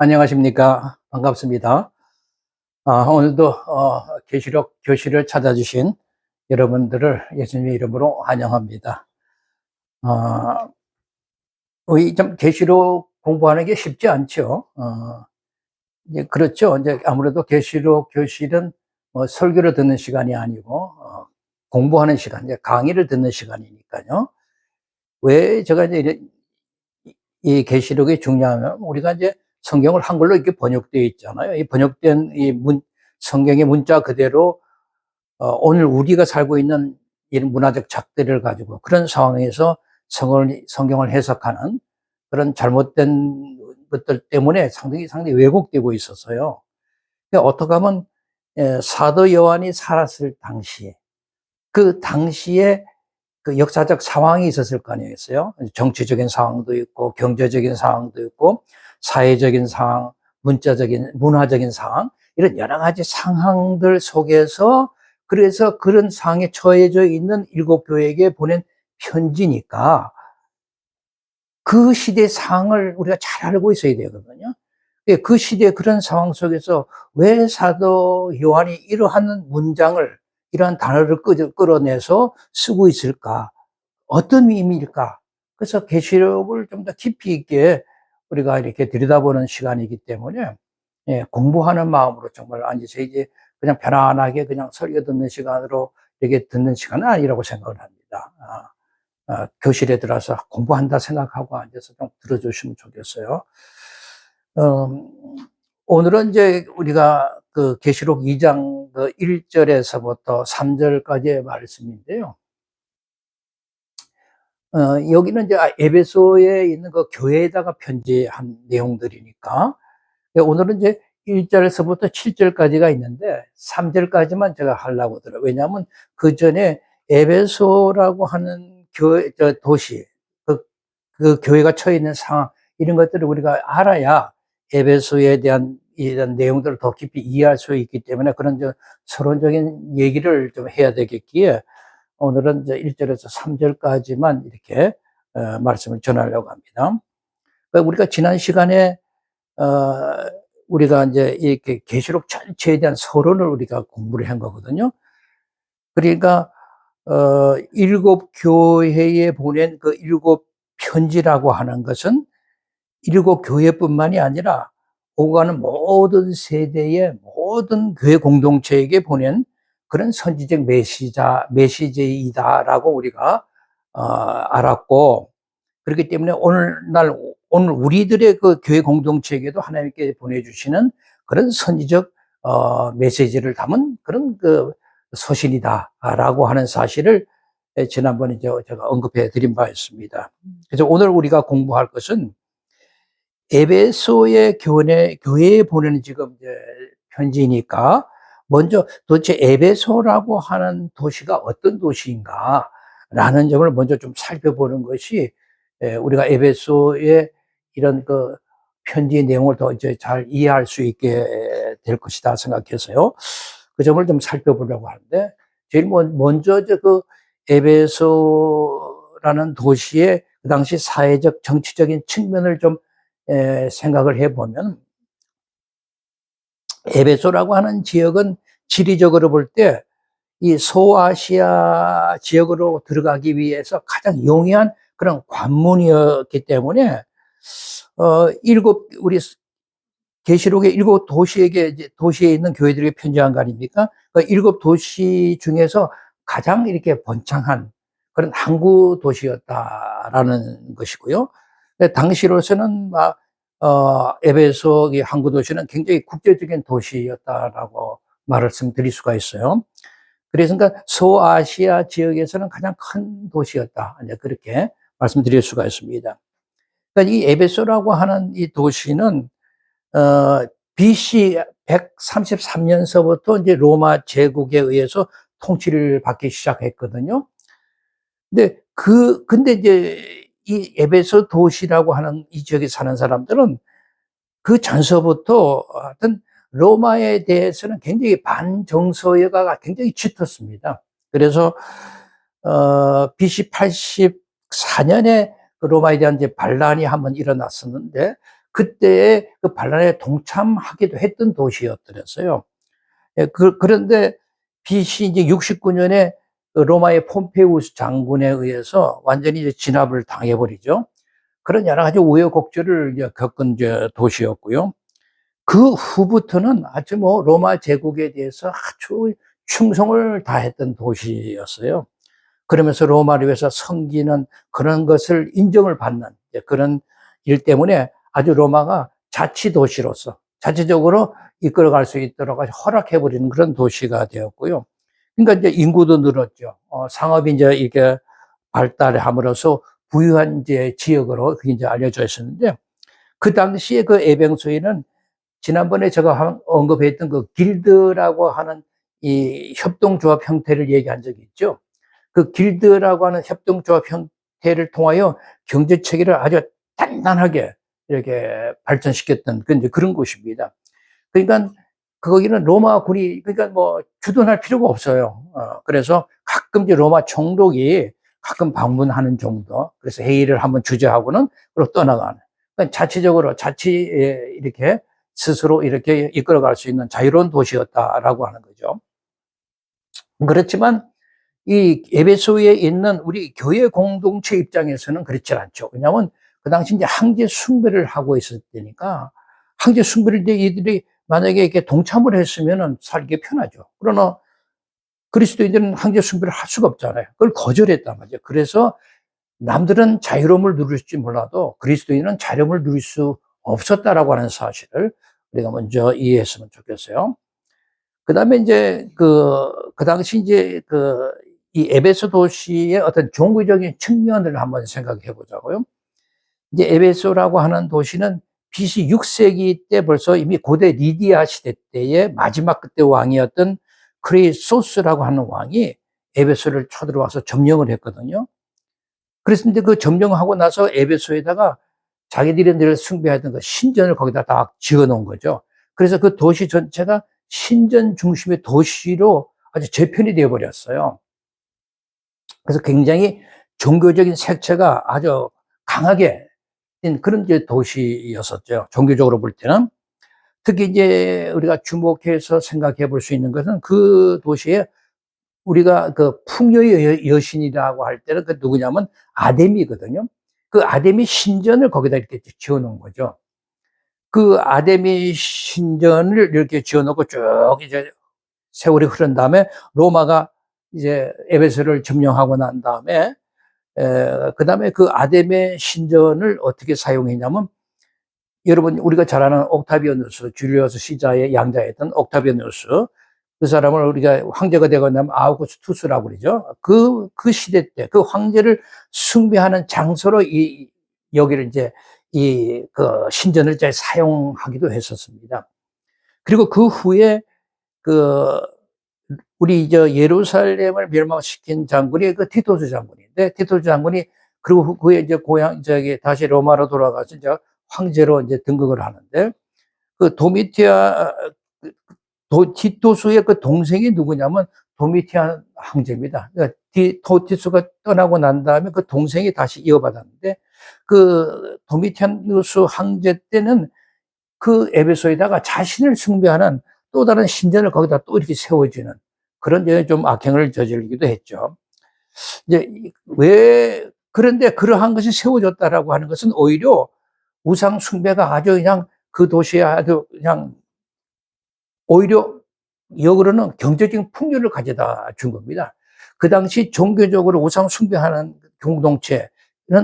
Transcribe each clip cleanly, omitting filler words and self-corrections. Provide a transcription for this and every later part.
안녕하십니까. 반갑습니다. 오늘도 계시록 교실을 찾아주신 여러분들을 예수님의 이름으로 환영합니다. 어, 우리 좀 계시록 공부하는 게 쉽지 않죠. 이제 그렇죠. 이제 아무래도 계시록 교실은 설교를 듣는 시간이 아니고 공부하는 시간, 이제 강의를 듣는 시간이니까요. 왜 제가 이제 이 계시록이 중요하면 우리가 이제 성경을 한글로 이렇게 번역되어 있잖아요. 이 번역된 성경의 문자 그대로 오늘 우리가 살고 있는 이런 문화적 잣대를 가지고 그런 상황에서 성경을 해석하는 그런 잘못된 것들 때문에 상당히 왜곡되고 있었어요. 그러니까 어떻게 하면 사도 요한이 살았을 당시에 그 당시에 그 역사적 상황이 있었을 거 아니겠어요? 정치적인 상황도 있고, 경제적인 상황도 있고, 사회적인 상황, 문화적인 상황, 이런 여러 가지 상황들 속에서, 그래서 그런 상황에 처해져 있는 일곱 교회에게 보낸 편지니까, 그 시대의 상황을 우리가 잘 알고 있어야 되거든요. 그 시대 그런 상황 속에서 왜 사도 요한이 이러한 문장을, 이러한 단어를 끌어내서 쓰고 있을까? 어떤 의미일까? 그래서 계시록을 좀 더 깊이 있게 우리가 이렇게 들여다보는 시간이기 때문에 공부하는 마음으로 정말 앉아서 이제 그냥 편안하게 그냥 설교 듣는 시간으로 이렇게 듣는 시간은 아니라고 생각을 합니다. 교실에 들어서 공부한다 생각하고 앉아서 좀 들어주시면 좋겠어요. 오늘은 이제 우리가 그 계시록 2장 그 1절에서부터 3절까지의 말씀인데요. 여기는 이제 에베소에 있는 그 교회에다가 편지한 내용들이니까 오늘은 이제 1절에서부터 7절까지가 있는데 3절까지만 제가 하려고 들어요. 왜냐하면 그 전에 에베소라고 하는 도시, 그 교회가 처해 있는 상황, 이런 것들을 우리가 알아야 에베소에 대한 이런 내용들을 더 깊이 이해할 수 있기 때문에 그런 서론적인 얘기를 좀 해야 되겠기에 오늘은 이제 1절에서 3절까지만 이렇게 말씀을 전하려고 합니다. 그러니까 우리가 지난 시간에 어, 우리가 이제 이렇게 계시록 전체에 대한 서론을 우리가 공부를 한 거거든요. 그러니까 일곱 교회에 보낸 그 일곱 편지라고 하는 것은 일곱 교회뿐만이 아니라 오가는 모든 세대의 모든 교회 공동체에게 보낸 그런 선지적 메시지이다라고 우리가 알았고, 그렇기 때문에 오늘 우리들의 그 교회 공동체에게도 하나님께 보내주시는 그런 선지적 메시지를 담은 그런 그 서신이다라고 하는 사실을 지난번에 제가 언급해 드린 바 있습니다. 그래서 오늘 우리가 공부할 것은 에베소의 교회에 보내는 지금 이제 편지니까 먼저 도대체 에베소라고 하는 도시가 어떤 도시인가라는 점을 먼저 좀 살펴보는 것이 우리가 에베소의 이런 그 편지의 내용을 더 이제 잘 이해할 수 있게 될 것이다 생각해서요. 그 점을 좀 살펴보려고 하는데 제일 먼저 그 에베소라는 도시의 그 당시 사회적 정치적인 측면을 좀 생각을 해보면 에베소라고 하는 지역은 지리적으로 볼 때 이 소아시아 지역으로 들어가기 위해서 가장 용이한 그런 관문이었기 때문에 우리 계시록의 일곱 도시에게 도시에 있는 교회들에게 편지한 거 아닙니까? 그 일곱 도시 중에서 가장 이렇게 번창한 그런 항구 도시였다라는 것이고요. 당시로서는 에베소 항구 도시는 굉장히 국제적인 도시였다라고 말씀드릴 수가 있어요. 그래서 그러니까 소아시아 지역에서는 가장 큰 도시였다. 이제 그렇게 말씀드릴 수가 있습니다. 그러니까 이 에베소라고 하는 이 도시는 BC 133년서부터 이제 로마 제국에 의해서 통치를 받기 시작했거든요. 근데 이제 이 에베소 도시라고 하는 이 지역에 사는 사람들은 그 전서부터 하여튼 로마에 대해서는 굉장히 반정서가 굉장히 짙었습니다. 그래서 BC 84년에 그 로마에 대한 이제 반란이 한번 일어났었는데 그때의 그 반란에 동참하기도 했던 도시였더랬어요. 예, 그런데 BC 이제 69년에 로마의 폼페이우스 장군에 의해서 완전히 이제 진압을 당해버리죠. 그런 여러 가지 우여곡절을 이제 겪은 이제 도시였고요. 그 후부터는 아주 뭐 로마 제국에 대해서 아주 충성을 다했던 도시였어요. 그러면서 로마를 위해서 섬기는 그런 것을 인정을 받는 그런 일 때문에 아주 로마가 자치도시로서 자체적으로 이끌어갈 수 있도록 아주 허락해버리는 그런 도시가 되었고요. 그러니까 이제 인구도 늘었죠. 상업이 이제 이게 발달함으로써 부유한 이제 지역으로 그게 이제 알려져 있었는데, 그 당시에 그 에베소에는 지난번에 제가 언급했던 그 길드라고 하는 이 협동조합 형태를 얘기한 적이 있죠. 그 길드라고 하는 협동조합 형태를 통하여 경제 체계를 아주 단단하게 이렇게 발전시켰던 그런 곳입니다. 그러니까 거기는 로마 군이 그러니까 뭐 주둔할 필요가 없어요. 그래서 가끔 이제 로마 총독이 가끔 방문하는 정도. 그래서 회의를 한번 주재하고는 그리고 떠나가는. 그러니까 자체적으로 이렇게 스스로 이렇게 이끌어갈 수 있는 자유로운 도시였다라고 하는 거죠. 그렇지만 이 에베소에 있는 우리 교회 공동체 입장에서는 그렇지 않죠. 왜냐하면 그 당시 이제 황제 숭배를 하고 있었으니까 황제 숭배를 이제 이들이 만약에 이렇게 동참을 했으면은 살기 편하죠. 그러나 그리스도인들은 황제 숭배를 할 수가 없잖아요. 그걸 거절했단 말이죠. 그래서 남들은 자유로움을 누릴지 몰라도 그리스도인은 자유로움을 누릴 수 없었다라고 하는 사실을 우리가 먼저 이해했으면 좋겠어요. 그 다음에 이제 그 당시 이제 이 에베소 도시의 어떤 종교적인 측면을 한번 생각해 보자고요. 이제 에베소라고 하는 도시는 BC 6세기 때 벌써 이미 고대 리디아 시대 때의 마지막 그때 왕이었던 크레이소스라고 하는 왕이 에베소를 쳐들어와서 점령을 했거든요. 그래서 이제 그 점령하고 나서 에베소에다가 자기들이 늘 숭배하던 그 신전을 거기다 딱 지어 놓은 거죠. 그래서 그 도시 전체가 신전 중심의 도시로 아주 재편이 되어 버렸어요. 그래서 굉장히 종교적인 색채가 아주 강하게 된 그런 이제 도시였었죠. 종교적으로 볼 때는. 특히 이제 우리가 주목해서 생각해 볼 수 있는 것은 그 도시에 우리가 그 풍요의 여신이라고 할 때는 그 누구냐면 아데미거든요. 그 아데미 신전을 거기다 이렇게 지어 놓은 거죠. 그 아데미 신전을 이렇게 지어 놓고 쭉 이제 세월이 흐른 다음에 로마가 이제 에베소를 점령하고 난 다음에 그 다음에 그 아데미 신전을 어떻게 사용했냐면, 여러분 우리가 잘 아는 옥타비아누스, 줄리어스 시자의 양자였던 옥타비아누스, 그 사람을 우리가 황제가 되고 나면 아우구스투스라고 그러죠. 그 시대 때 그 황제를 숭배하는 장소로 여기를 이제 그 신전을 이제 사용하기도 했었습니다. 그리고 그 후에 그 우리 예루살렘을 멸망시킨 장군이 그 티토스 장군인데, 티토스 장군이 그리고 그에 이제 고향 다시 로마로 돌아가서 이제 황제로 이제 등극을 하는데, 그 티토스의 그 동생이 누구냐면 도미티안 황제입니다. 그러니까 티토스가 떠나고 난 다음에 그 동생이 다시 이어받았는데, 그 도미티아누스 황제 때는 그 에베소에다가 자신을 숭배하는 또 다른 신전을 거기다 또 이렇게 세워지는 그런 좀 악행을 저지르기도 했죠. 이제 그런데 그러한 것이 세워졌다라고 하는 것은 오히려 우상 숭배가 아주 그냥 그 도시에 아주 그냥 오히려 역으로는 경제적인 풍요를 가져다 준 겁니다. 그 당시 종교적으로 우상 숭배하는 공동체는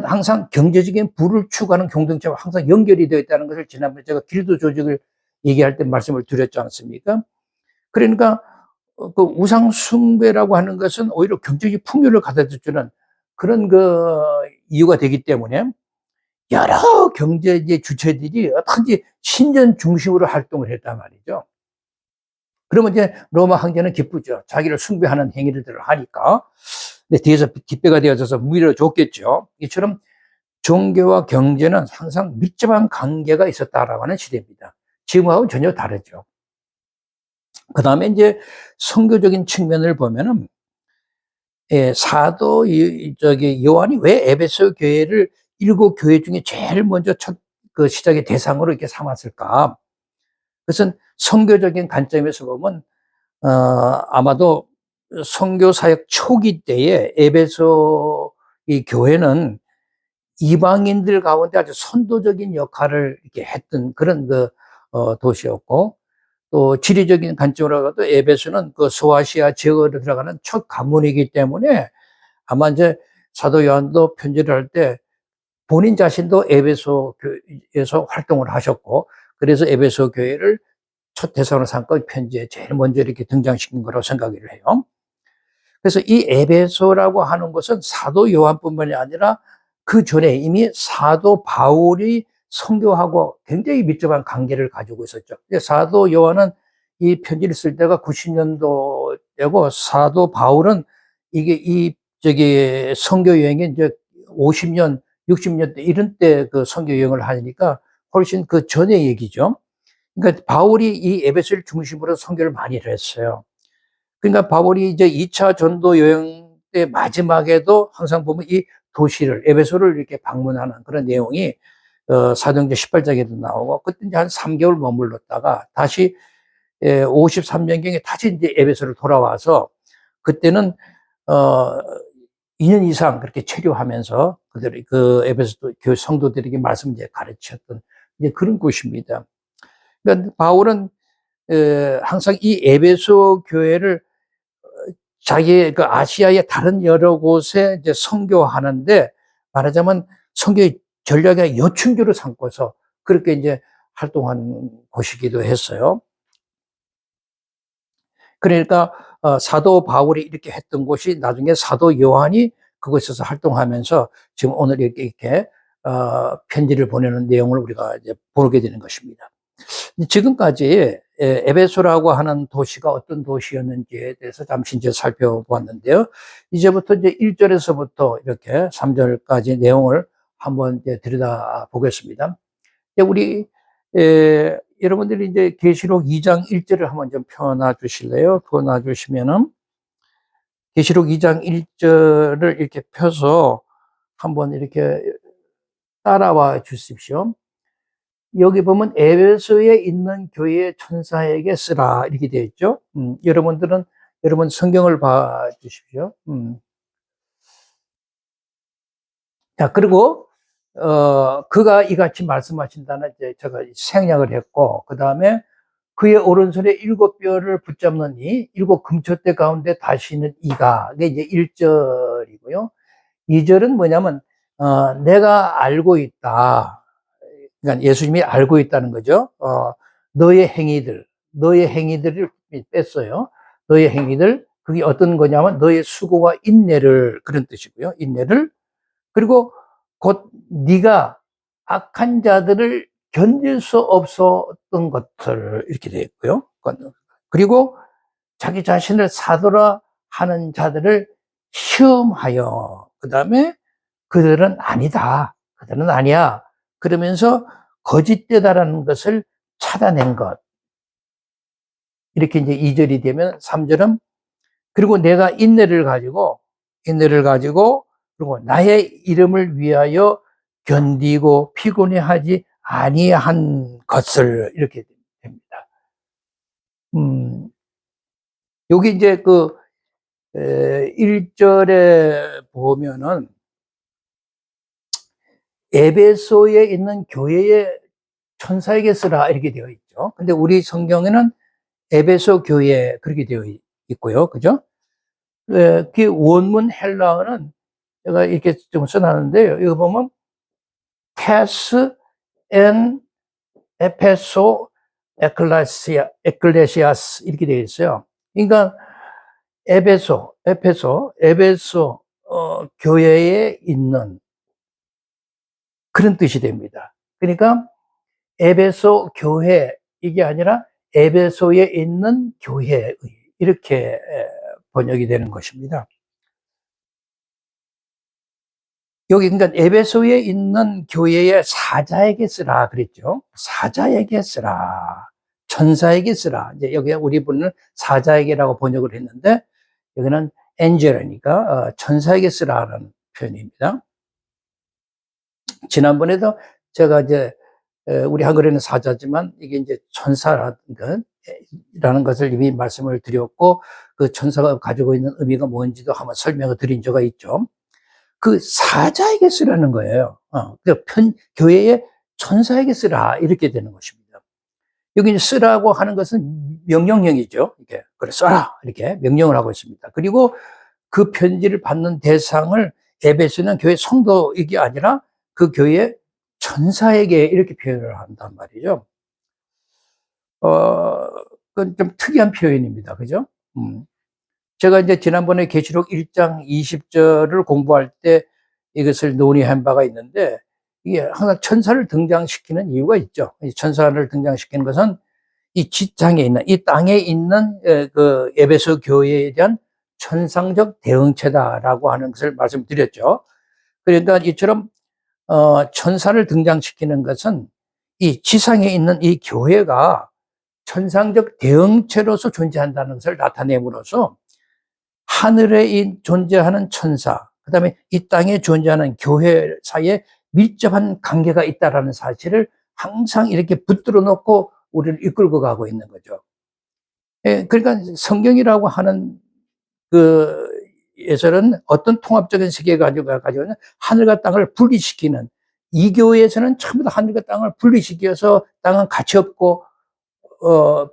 항상 경제적인 부를 추구하는 공동체와 항상 연결이 되어 있다는 것을 지난번에 제가 길드 조직을 얘기할 때 말씀을 드렸지 않습니까? 그러니까 그 우상 숭배라고 하는 것은 오히려 경제적 풍요를 가져다 주는 그런 이유가 되기 때문에 여러 경제 주체들이 어떻게 신전 중심으로 활동을 했단 말이죠. 그러면 이제 로마 황제는 기쁘죠. 자기를 숭배하는 행위를 하니까. 근데 뒤에서 뒷배가 되어져서 밀어줬겠죠. 이처럼 종교와 경제는 항상 밀접한 관계가 있었다라고 하는 시대입니다. 지금하고는 전혀 다르죠. 그 다음에 이제 선교적인 측면을 보면은, 사도 요한이 왜 에베소 교회를 7 교회 중에 제일 먼저 그 시작의 대상으로 이렇게 삼았을까? 그것은 선교적인 관점에서 보면 아마도 선교 사역 초기 때에 에베소 이 교회는 이방인들 가운데 아주 선도적인 역할을 이렇게 했던 그런 도시였고, 또 지리적인 관점으로 봐도 에베소는 그 소아시아 지역으로 들어가는 첫 관문이기 때문에 아마 이제 사도 요한도 편지를 할 때 본인 자신도 에베소 교회에서 활동을 하셨고, 그래서 에베소 교회를 첫 대상으로 삼고 편지에 제일 먼저 이렇게 등장시킨 거라고 생각을 해요. 그래서 이 에베소라고 하는 것은 사도 요한뿐만이 아니라 그 전에 이미 사도 바울이 선교하고 굉장히 밀접한 관계를 가지고 있었죠. 사도 요한은 이 편지를 쓸 때가 90년도되고 사도 바울은 선교 여행이 이제 50년, 60년 대 이런 때 그 선교 여행을 하니까 훨씬 그 전의 얘기죠. 그러니까 바울이 이 에베소를 중심으로 선교를 많이 했어요. 그러니까 바울이 이제 2차 전도 여행 때 마지막에도 항상 보면 이 도시를, 에베소를 이렇게 방문하는 그런 내용이 사도행전 18장에도 나오고, 그때 이제 한 3개월 머물렀다가 다시 53년경에 다시 이제 에베소를 돌아와서 그때는 2년 이상 그렇게 체류하면서 그 에베소 교회 성도들에게 말씀 이제 가르쳤던 이제 그런 곳입니다. 그러니까 바울은 항상 이 에베소 교회를 자기의 그 아시아의 다른 여러 곳에 이제 선교하는데, 말하자면 선교의 전략의 여충지로 삼고서 그렇게 이제 활동한 곳이기도 했어요. 그러니까 사도 바울이 이렇게 했던 곳이 나중에 사도 요한이 그곳에서 활동하면서 지금 오늘 이렇게 편지를 보내는 내용을 우리가 이제 보게 되는 것입니다. 지금까지 에베소라고 하는 도시가 어떤 도시였는지에 대해서 잠시 이제 살펴보았는데요. 이제부터 이제 1절에서부터 이렇게 3절까지 내용을 한번 이제 들여다 보겠습니다. 우리 여러분들이 이제 계시록 2장 1절을 한번 좀 펴놔 주실래요? 펴놔 주시면은 계시록 2장 1절을 이렇게 펴서 한번 이렇게 따라와 주십시오. 여기 보면 에베소에 있는 교회 천사에게 쓰라 이렇게 되어 있죠. 여러분 성경을 봐 주십시오. 자, 그리고 그가 이같이 말씀하신다는 이제 제가 생략을 했고, 그 다음에 그의 오른손에 7뼈를 붙잡는 이 7금초대 가운데 다시는 이가, 이게 이제 1절이고요. 2절은 뭐냐면 내가 알고 있다. 그러니까 예수님이 알고 있다는 거죠. 너의 행위들을 뺐어요. 너의 행위들, 그게 어떤 거냐면 너의 수고와 인내를, 그런 뜻이고요. 인내를, 그리고 곧 네가 악한 자들을 견딜 수 없었던 것들, 이렇게 되어 있고요. 그리고 자기 자신을 사도라 하는 자들을 시험하여, 그 다음에 그들은 아니다, 그들은 아니야, 그러면서 거짓되다라는 것을 찾아낸 것. 이렇게 이제 2절이 되면 3절은 그리고 내가 인내를 가지고 그리고 나의 이름을 위하여 견디고 피곤해하지 아니한 것을, 이렇게 됩니다. 여기 이제 1절에 보면은 에베소에 있는 교회의 천사에게 쓰라 이렇게 되어 있죠. 근데 우리 성경에는 에베소 교회 그렇게 되어 있고요. 그죠? 그 원문 헬라어는 제가 이렇게 좀 써놨는데요. 이거 보면 패스 엔 에페소 에클레시아스 이렇게 되어 있어요. 그러니까 에베소 교회에 있는 그런 뜻이 됩니다. 그러니까 에베소 교회, 이게 아니라 에베소에 있는 교회, 이렇게 번역이 되는 것입니다. 여기 그러니까 에베소에 있는 교회의 사자에게 쓰라 그랬죠. 사자에게 쓰라, 천사에게 쓰라. 이제 여기 우리 분은 사자에게라고 번역을 했는데 여기는 엔젤이니까 천사에게 쓰라는 표현입니다. 지난번에도 제가 이제 우리 한글에는 사자지만 이게 이제 천사라는 것을 이미 말씀을 드렸고, 그 천사가 가지고 있는 의미가 뭔지도 한번 설명을 드린 적이 있죠. 그 사자에게 쓰라는 거예요. 교회에 천사에게 쓰라 이렇게 되는 것입니다. 여기 이제 쓰라고 하는 것은 명령형이죠. 이렇게 그래 써라 이렇게 명령을 하고 있습니다. 그리고 그 편지를 받는 대상을 에베소는 교회 성도이게 아니라 그 교회 천사에게 이렇게 표현을 한단 말이죠. 그건 좀 특이한 표현입니다. 그죠? 제가 이제 지난번에 계시록 1장 20절을 공부할 때 이것을 논의한 바가 있는데, 이게 항상 천사를 등장시키는 이유가 있죠. 이 천사를 등장시키는 것은 이 지상에 있는, 이 땅에 있는 그 에베소 교회에 대한 천상적 대응체다라고 하는 것을 말씀드렸죠. 그러니까 이처럼 천사를 등장시키는 것은 이 지상에 있는 이 교회가 천상적 대응체로서 존재한다는 것을 나타냄으로써 하늘에 존재하는 천사, 그 다음에 이 땅에 존재하는 교회 사이에 밀접한 관계가 있다는 사실을 항상 이렇게 붙들어 놓고 우리를 이끌고 가고 있는 거죠. 그러니까 성경이라고 하는 그 예설은 어떤 통합적인 세계가 가지고 있는 하늘과 땅을 분리시키는, 이 교회에서는 전부 다 하늘과 땅을 분리시켜서 땅은 가치 없고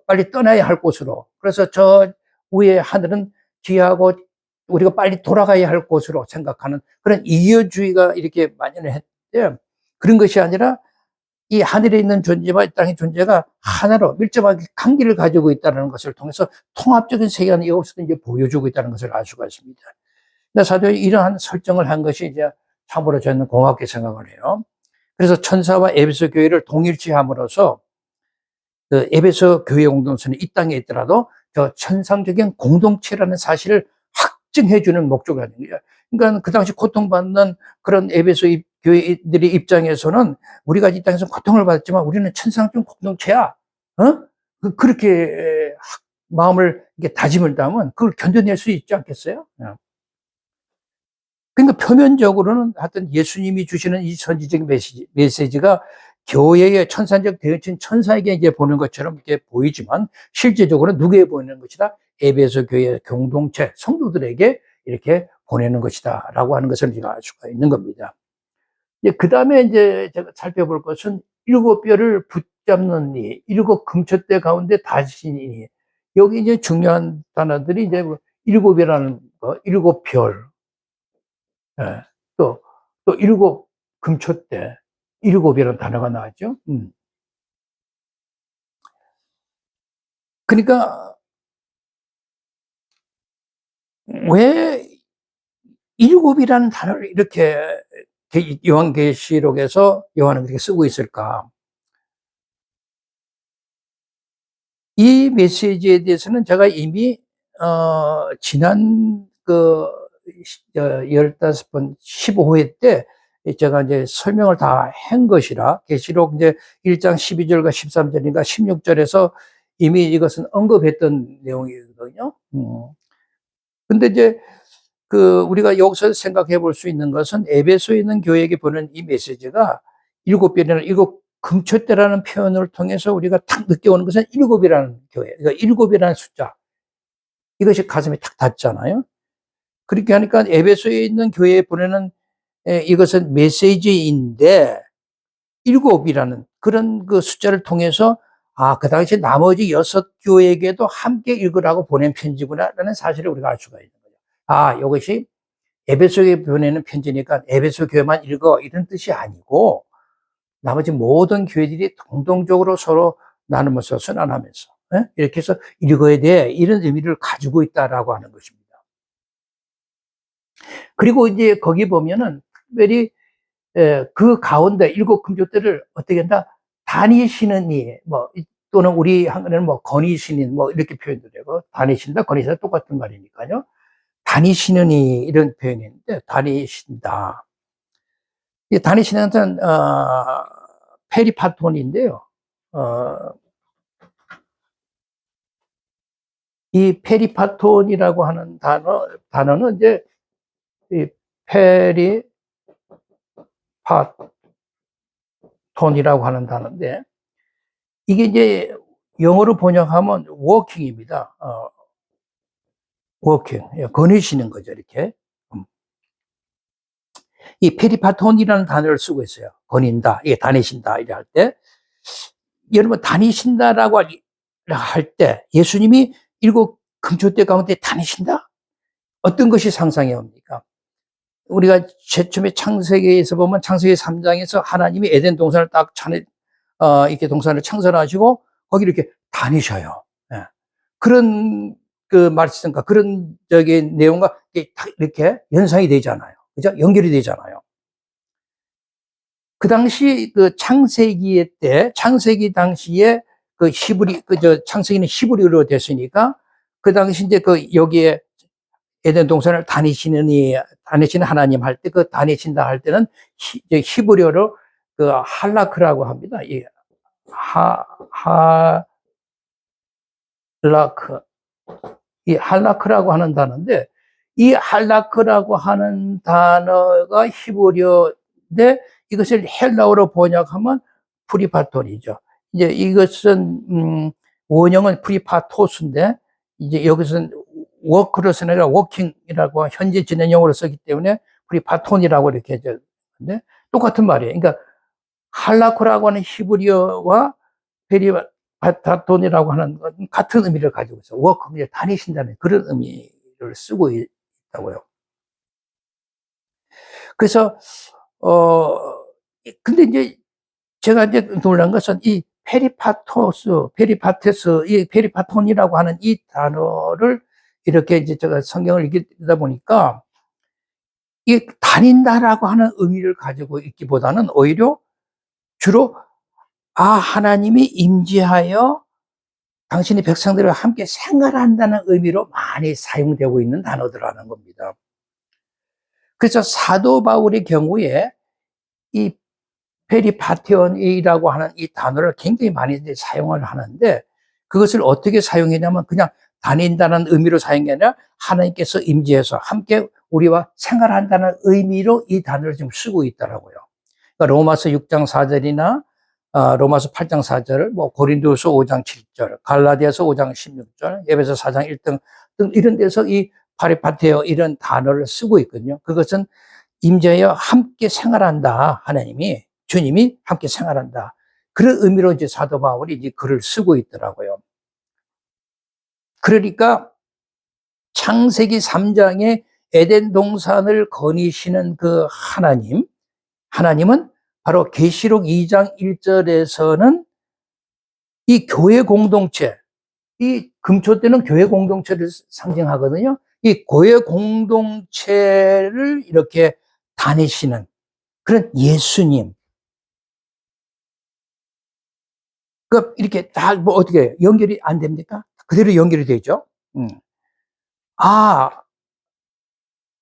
빨리 떠나야 할 곳으로, 그래서 저 위에 하늘은 귀하고 우리가 빨리 돌아가야 할 곳으로 생각하는 그런 이기주의가 이렇게 만연을 했대요. 그런 것이 아니라 이 하늘에 있는 존재와 이 땅의 존재가 하나로 밀접하게 관계를 가지고 있다는 것을 통해서 통합적인 세계관이 여기서도 이제 보여주고 있다는 것을 알 수가 있습니다. 근데 사도에 이러한 설정을 한 것이 이제 참으로 저는 고맙게 생각을 해요. 그래서 천사와 에베소 교회를 동일시함으로써 그 에베소 교회 공동체는 이 땅에 있더라도 저 천상적인 공동체라는 사실을 확증해 주는 목적을 하는 거예요. 그러니까 그 당시 고통받는 그런 에베소 교회들의 입장에서는 우리가 이 땅에서 고통을 받았지만 우리는 천상적 공동체야. 그렇게 마음을 이렇게 다짐을 담으면 그걸 견뎌낼 수 있지 않겠어요? 그러니까 표면적으로는 하여튼 예수님이 주시는 이 선지적 메시지가 교회의 천상적 대응체인 천사에게 이제 보는 것처럼 이렇게 보이지만 실제적으로는 누구에게 보내는 것이다? 에베소 교회 공동체 성도들에게 이렇게 보내는 것이다 라고 하는 것을 우리가 알 수가 있는 겁니다. 그 다음에 이제 제가 살펴볼 것은 일곱 뼈를 붙잡는 이, 일곱 금초대 가운데 다시니. 여기 이제 중요한 단어들이 이제 일곱이라는 거, 일곱 별, 예, 또 일곱 금초대, 일곱이라는 단어가 나왔죠. 그러니까 왜 일곱이라는 단어를 이렇게 요한계시록에서 요한은 그렇게 쓰고 있을까? 이 메시지에 대해서는 제가 이미 지난 그 15번 15회 때 제가 이제 설명을 다 한 것이라, 계시록 이제 1장 12절과 13절인가 16절에서 이미 이것은 언급했던 내용이거든요. 근데 이제 우리가 여기서 생각해 볼 수 있는 것은 에베소에 있는 교회에게 보낸 이 메시지가 일곱 별이나 일곱 금초대라는 표현을 통해서 우리가 딱 느껴오는 것은 일곱이라는 교회, 그러니까 일곱이라는 숫자, 이것이 가슴에 탁 닿잖아요. 그렇게 하니까 에베소에 있는 교회에 보내는 이것은 메시지인데 일곱이라는 그런 그 숫자를 통해서 그 당시 나머지 6교회에게도 함께 읽으라고 보낸 편지구나라는 사실을 우리가 알 수가 있는 거죠. 이것이 에베소에 보내는 편지니까 에베소 교회만 읽어 이런 뜻이 아니고 나머지 모든 교회들이 동동적으로 서로 나누면서 순환하면서 이렇게 해서 읽어야 돼 이런 의미를 가지고 있다라고 하는 것입니다. 그리고 이제 거기 보면은 특별히 그 가운데 일곱 금조대를 어떻게 한다? 다니시는 이, 또는 우리 한글에는 거니시는 이렇게 표현도 되고, 다니신다, 거니신다 똑같은 말이니까요. 다니시는 이, 이런 표현이 있는데, 다니신다. 이 다니시는 것은, 페리파톤인데요. 이 페리파톤이라고 하는 단어는 이제, 이 페리파, 톤이라고 하는 단어인데, 이게 이제 영어로 번역하면 워킹입니다. 워킹. 거니시는 거죠, 이렇게. 이 페리파톤이라는 단어를 쓰고 있어요. 거닌다, 이게 다니신다, 이래 할 때. 여러분, 다니신다라고 할 때, 예수님이 일곱 금초대 가운데 다니신다? 어떤 것이 상상이 옵니까? 우리가 처음에 창세기에서 보면 창세기 3장에서 하나님이 에덴 동산을 딱 이렇게 동산을 창설하시고 거기 이렇게 다니셔요. 예. 그런 그 말씀과 그런 내용과 이렇게 연상이 되잖아요. 그죠? 연결이 되잖아요. 그 당시 그 창세기 당시에 그 창세기는 히브리어로 됐으니까 그 당시 이제 여기에 에덴 동산을 다니시는 하나님 할 때, 그 다니신다 할 때는 히브리어로 그 할라크라고 합니다. 이 할라크. 이 할라크라고 하는 단어인데, 이 할라크라고 하는 단어가 히브리어인데, 이것을 헬라어로 번역하면 프리파톤이죠. 이제 이것은, 원형은 프리파토스인데, 이제 여기서는 워크로 쓰는 게 아니라 워킹이라고 현재 진행형으로 쓰기 때문에 프리파톤이라고 이렇게 해서, 근데 똑같은 말이에요. 그러니까 할라크라고 하는 히브리어와 페리파톤이라고 하는 건 같은 의미를 가지고 있어요. 워크, 다니신다는 그런 의미를 쓰고 있다고요. 그래서, 근데 이제 제가 이제 놀란 것은 이 이 페리파톤이라고 하는 이 단어를 이렇게 이제 제가 성경을 읽다 보니까 이 다닌다라고 하는 의미를 가지고 있기보다는 오히려 주로 하나님이 임재하여 당신의 백성들과 함께 생활한다는 의미로 많이 사용되고 있는 단어들이라는 겁니다. 그래서 사도 바울의 경우에 이 페리파테온이라고 하는 이 단어를 굉장히 많이 사용을 하는데, 그것을 어떻게 사용했냐면 그냥 다닌다는 의미로 사용이 아니라 하나님께서 임재해서 함께 우리와 생활한다는 의미로 이 단어를 지금 쓰고 있더라고요. 그러니까 로마서 6장 4절이나 로마서 8장 4절, 고린도서 5장 7절, 갈라디아서 5장 16절, 에베소 4장 1등 등 이런 데서 이 파리파테오 이런 단어를 쓰고 있거든요. 그것은 임재하여 함께 생활한다. 주님이 함께 생활한다. 그런 의미로 이제 사도 바울이 이제 글을 쓰고 있더라고요. 그러니까 창세기 3장에 에덴 동산을 거니시는 그 하나님은 바로 계시록 2장 1절에서는 이 교회 공동체, 이 금초 때는 교회 공동체를 상징하거든요. 이 교회 공동체를 이렇게 다니시는 그런 예수님. 이렇게 다 어떻게 연결이 안 됩니까? 그대로 연결이 되죠.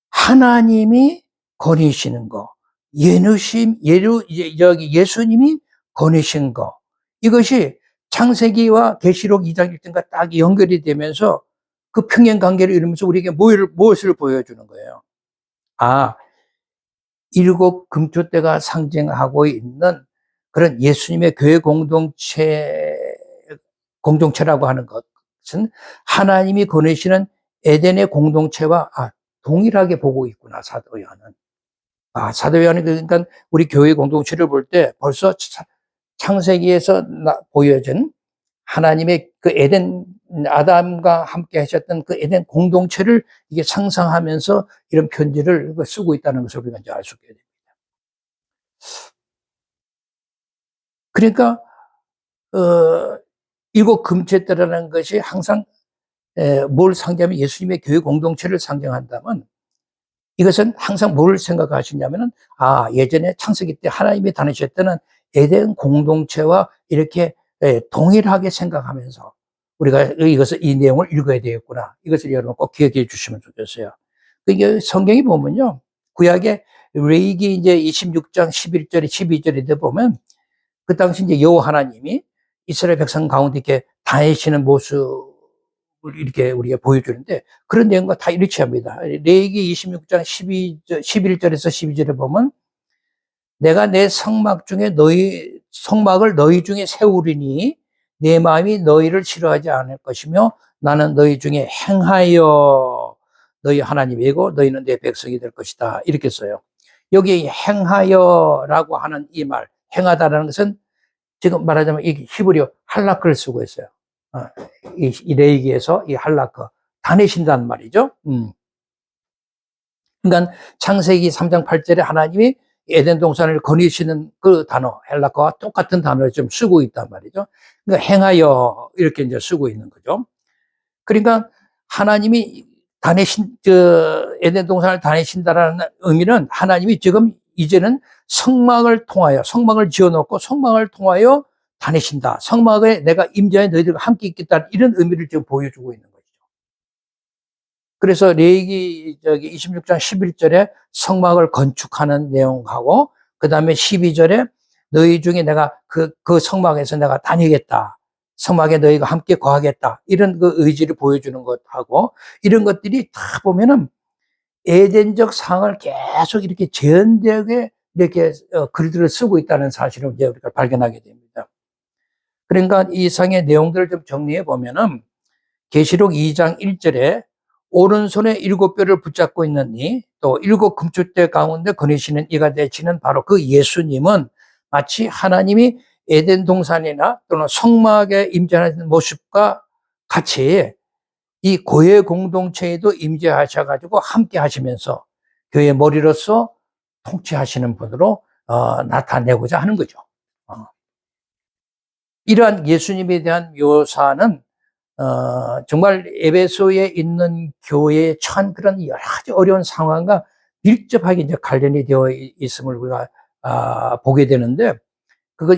하나님이 거니시는 거, 예수님이 거니신 거, 이것이 창세기와 계시록 2장 1장과 딱 연결이 되면서 그 평행 관계를 이루면서 우리에게 무엇을 보여주는 거예요? 일곱 금초대가 상징하고 있는 그런 예수님의 교회 공동체라고 하는 것은 하나님이 거니시는 에덴의 공동체와 동일하게 보고 있구나, 사도 요한은. 사도 요한이 그러니까 우리 교회 공동체를 볼 때 벌써 창세기에서 보여진 하나님의 그 아담과 함께 하셨던 그 에덴 공동체를 이게 상상하면서 이런 편지를 쓰고 있다는 것을 우리가 이제 알 수 있게 됩니다. 그러니까, 일곱 금초대라는 것이 항상, 뭘 상징하면 예수님의 교회 공동체를 상징한다면 이것은 항상 뭘 생각하시냐면은, 예전에 창세기 때 하나님이 다니셨던 에덴 공동체와 이렇게 동일하게 생각하면서 우리가 이 내용을 읽어야 되겠구나. 이것을 여러분 꼭 기억해 주시면 좋겠어요. 이게 성경이 보면요. 구약에 레위기 이제 26장 11절에 12절에 보면 그 당시 이제 여호와 하나님이 이스라엘 백성 가운데 이렇게 다니시는 모습을 이렇게 우리가 보여주는데 그런 내용과 다 일치합니다. 레위기 26장 11절에서 12절에 보면 내가 내 성막 중에 성막을 너희 중에 세우리니 내 마음이 너희를 싫어하지 않을 것이며 나는 너희 중에 행하여 너희 하나님이고 너희는 내 백성이 될 것이다. 이렇게 써요. 여기 행하여라고 하는 이 말, 행하다라는 것은 지금 말하자면 이 히브리어 할라크를 쓰고 있어요. 이 레이기에서 이 할라크, 다내신다는 말이죠. 그러니까 창세기 3장 8절에 하나님이 에덴 동산을 거니시는 그 단어, 헬라어와 똑같은 단어를 좀 쓰고 있단 말이죠. 그러니까 행하여 이렇게 이제 쓰고 있는 거죠. 그러니까 하나님이 에덴 동산을 다니신다라는 의미는 하나님이 지금 이제는 성막을 통하여, 성막을 지어놓고 성막을 통하여 다니신다. 성막에 내가 임재하여 너희들과 함께 있겠다. 이런 의미를 지금 보여주고 있는 거죠. 그래서 레위기 26장 11절에 성막을 건축하는 내용하고, 그 다음에 12절에 너희 중에 내가 그 성막에서 내가 다니겠다. 성막에 너희가 함께 거하겠다. 이런 그 의지를 보여주는 것하고, 이런 것들이 다 보면은 에덴적 상을 계속 이렇게 재현되게 이렇게 글들을 쓰고 있다는 사실을 이제 우리가 발견하게 됩니다. 그러니까 이 상의 내용들을 좀 정리해 보면은 계시록 2장 1절에 오른손에 7뼈를 붙잡고 있느니 또 7 금축대 가운데 거니시는 이가 되시는 바로 그 예수님은 마치 하나님이 에덴 동산이나 또는 성막에 임재하는 모습과 같이 이 교회 공동체에도 임재하셔가지고 함께 하시면서 교회 머리로서 통치하시는 분으로 나타내고자 하는 거죠. 이러한 예수님에 대한 묘사는 정말 에베소에 있는 교회의 처한 그런 여러 가지 어려운 상황과 밀접하게 이제 관련이 되어 있음을 우리가 보게 되는데,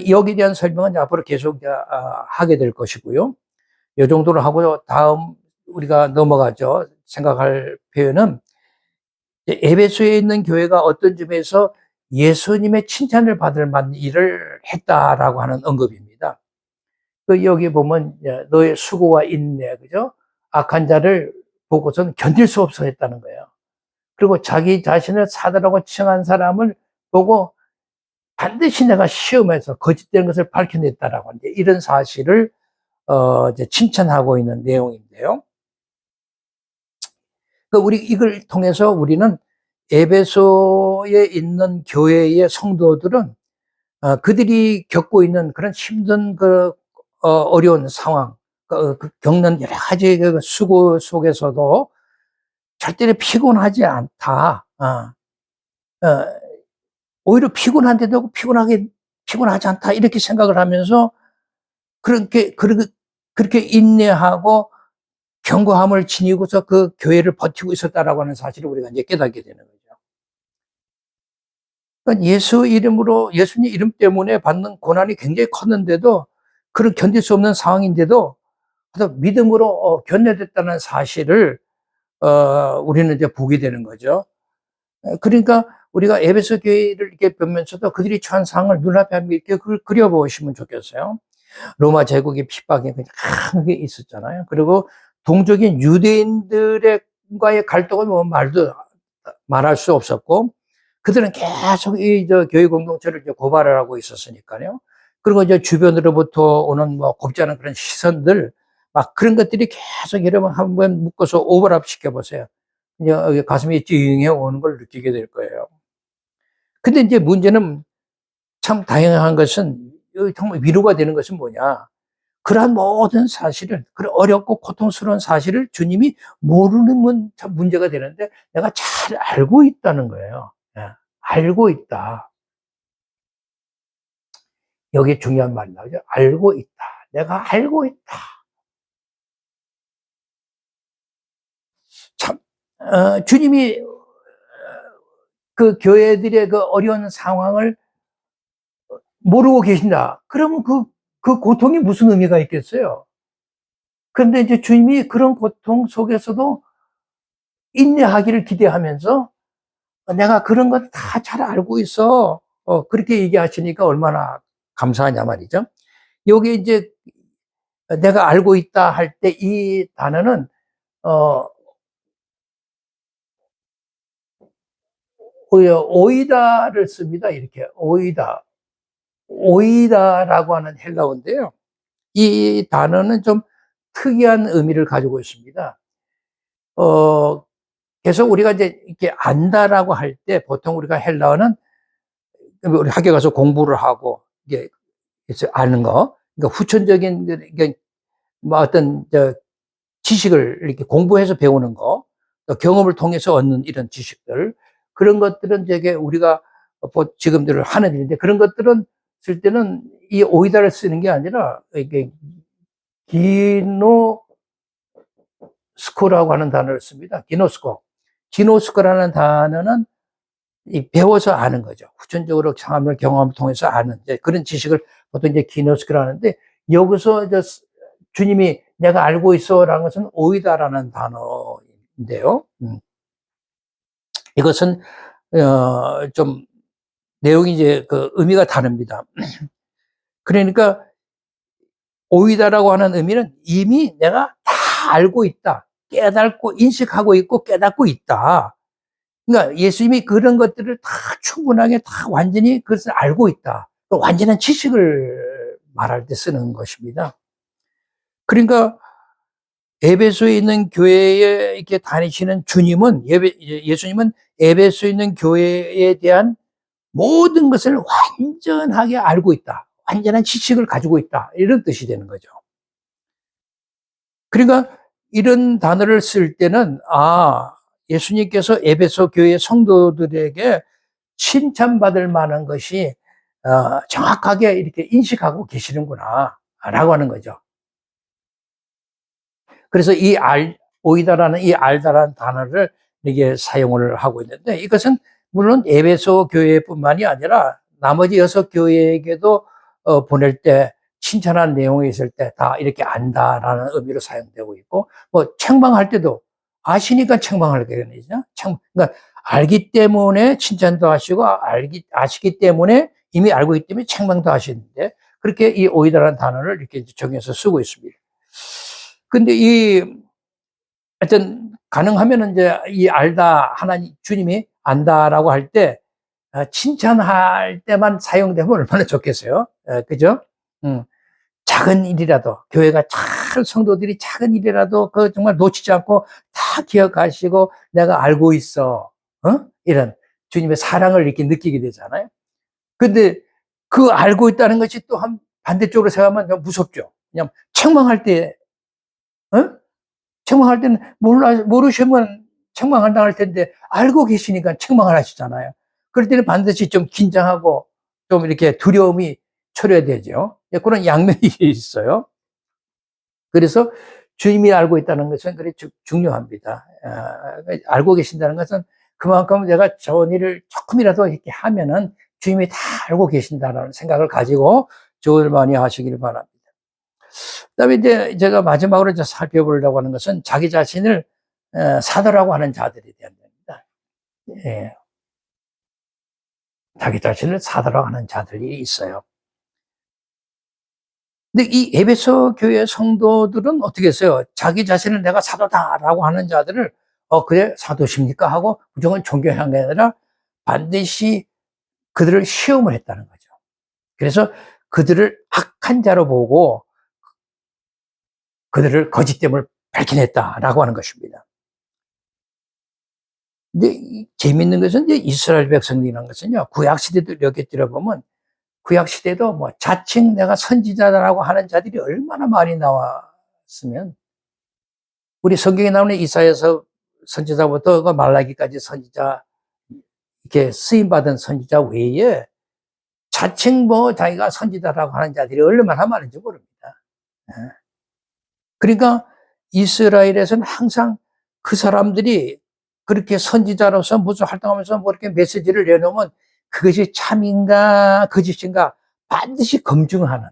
여기에 대한 설명은 앞으로 계속 하게 될 것이고요. 이 정도로 하고 다음 우리가 넘어가죠. 생각할 표현은 에베소에 있는 교회가 어떤 점에서 예수님의 칭찬을 받을 만한 일을 했다라고 하는 언급입니다. 여기 보면 너의 수고와 인내, 그죠? 악한 자를 보고선 견딜 수 없어 했다는 거예요. 그리고 자기 자신을 사도라고 칭한 사람을 보고 반드시 내가 시험해서 거짓된 것을 밝혀냈다라고 하는데, 이런 사실을 이제 칭찬하고 있는 내용인데요. 우리 이걸 통해서 우리는 에베소에 있는 교회의 성도들은 그들이 겪고 있는 그런 힘든 어려운 상황, 겪는 여러 가지 수고 속에서도 절대로 피곤하지 않다. 오히려 피곤한데도 피곤하지 않다. 이렇게 생각을 하면서 그렇게 인내하고 견고함을 지니고서 그 교회를 버티고 있었다라고 하는 사실을 우리가 이제 깨닫게 되는 거죠. 그러니까 예수님 이름 때문에 받는 고난이 굉장히 컸는데도, 그런 견딜 수 없는 상황인데도 믿음으로 견뎌냈다는 사실을 우리는 이제 보게 되는 거죠. 그러니까 우리가 에베소 교회를 이렇게 보면서도 그들이 처한 상황을 눈앞에 한번 이렇게 그려보시면 좋겠어요. 로마 제국의 핍박이 크게 있었잖아요. 그리고 동족인 유대인들과의 갈등은 뭐 말할 수 없었고, 그들은 계속 교회 공동체를 이제 고발을 하고 있었으니까요. 그리고 이제 주변으로부터 오는 뭐 곱지 않은 그런 시선들, 막 그런 것들이 계속 여러분 한번 묶어서 오버랩 시켜보세요. 이제 가슴이 찡해 오는 걸 느끼게 될 거예요. 근데 이제 문제는 참 다양한 것은, 정말 위로가 되는 것은 뭐냐. 그러한 모든 사실을, 그런 어렵고 고통스러운 사실을 주님이 모르는 참 문제가 되는데, 내가 잘 알고 있다는 거예요. 알고 있다. 여기 중요한 말이 나오죠. 알고 있다. 내가 알고 있다. 참, 주님이 그 교회들의 그 어려운 상황을 모르고 계신다. 그러면 그 고통이 무슨 의미가 있겠어요? 그런데 이제 주님이 그런 고통 속에서도 인내하기를 기대하면서 내가 그런 건 다 잘 알고 있어. 그렇게 얘기하시니까 얼마나 감사하냐 말이죠. 여기 이제 내가 알고 있다 할 때 이 단어는, 오이다를 씁니다. 이렇게 오이다. 오이다라고 하는 헬라어인데요. 이 단어는 좀 특이한 의미를 가지고 있습니다. 그래서 우리가 이제 이렇게 안다라고 할 때 보통 우리가 헬라어는 우리 학교 가서 공부를 하고 이게 아는 거, 그러니까 후천적인 뭐 어떤 지식을 이렇게 공부해서 배우는 거, 또 경험을 통해서 얻는 이런 지식들, 그런 것들은 되게 우리가 지금들 하는 일인데, 그런 것들은 쓸 때는 이 오이다를 쓰는 게 아니라 이게 기노스코라고 하는 단어를 씁니다. 기노스코. 기노스코라는 단어는 배워서 아는 거죠. 후천적으로 삶을 경험을 통해서 아는 그런 지식을 보통 이제 기노스코라 하는데, 여기서 주님이 내가 알고 있어라는 것은 오이다라는 단어인데요. 이것은 좀 내용이 이제 그 의미가 다릅니다. 그러니까 오이다라고 하는 의미는 이미 내가 다 알고 있다, 깨닫고 인식하고 있고 깨닫고 있다. 그러니까 예수님이 그런 것들을 다 충분하게 다 완전히 그것을 알고 있다. 완전한 지식을 말할 때 쓰는 것입니다. 그러니까 에베소에 있는 교회에 이렇게 다니시는 주님은, 예수님은 에베소에 있는 교회에 대한 모든 것을 완전하게 알고 있다. 완전한 지식을 가지고 있다. 이런 뜻이 되는 거죠. 그러니까 이런 단어를 쓸 때는, 예수님께서 에베소 교회 성도들에게 칭찬받을 만한 것이 정확하게 이렇게 인식하고 계시는구나 라고 하는 거죠. 그래서 오이다라는 이 알다라는 단어를 이게 사용을 하고 있는데, 이것은 물론 에베소 교회뿐만이 아니라 나머지 6교회에게도 보낼 때 칭찬한 내용이 있을 때 다 이렇게 안다라는 의미로 사용되고 있고, 뭐 책망할 때도 아시니까 책망할 거거든요. 그러니까 알기 때문에 칭찬도 하시고, 아시기 때문에 이미 알고 있기 때문에 책망도 하시는데, 그렇게 이 오이다라는 단어를 이렇게 정해서 쓰고 있습니다. 근데 하여튼, 가능하면 이제 하나님, 주님이 안다라고 할 때, 칭찬할 때만 사용되면 얼마나 좋겠어요? 그죠? 작은 일이라도, 성도들이 작은 일이라도 정말 놓치지 않고 다 기억하시고 내가 알고 있어. 이런 주님의 사랑을 이렇게 느끼게 되잖아요. 근데 그 알고 있다는 것이 또 반대쪽으로 생각하면 무섭죠. 그냥 책망할 때, 책망할 때는 모르시면 책망한다 할 텐데, 알고 계시니까 책망을 하시잖아요. 그럴 때는 반드시 좀 긴장하고 좀 이렇게 두려움이 초래되죠. 그런 양면이 있어요. 그래서 주님이 알고 있다는 것은 그래 중요합니다. 알고 계신다는 것은 그만큼 내가 좋은 일을 조금이라도 이렇게 하면은 주님이 다 알고 계신다는 생각을 가지고 조언을 많이 하시길 바랍니다. 그다음에 이제 제가 마지막으로 이제 살펴보려고 하는 것은 자기 자신을 사도라고 하는 자들에 대한 겁니다. 예. 자기 자신을 사도라고 하는 자들이 있어요. 근데 이 에베소 교회 성도들은 어떻게 했어요? 자기 자신을 내가 사도다라고 하는 자들을 그래 사도십니까? 하고 무조건 존경한 게 아니라 반드시 그들을 시험을 했다는 거죠. 그래서 그들을 악한 자로 보고 그들을 거짓됨을 밝혀냈다라고 하는 것입니다. 근데 재밌는 것은 이제 이스라엘 백성이라는 것은요, 구약시대도 이렇게 들어보면, 구약시대도 뭐 자칭 내가 선지자라고 하는 자들이 얼마나 많이 나왔으면, 우리 성경에 나오는 이사야서 선지자부터 말라기까지 선지자, 이렇게 쓰임받은 선지자 외에 자칭 뭐 자기가 선지자라고 하는 자들이 얼마나 많은지 모릅니다. 그러니까 이스라엘에서는 항상 그 사람들이 그렇게 선지자로서 무슨 활동하면서 뭐 이렇게 메시지를 내놓으면 그것이 참인가 거짓인가 반드시 검증하는,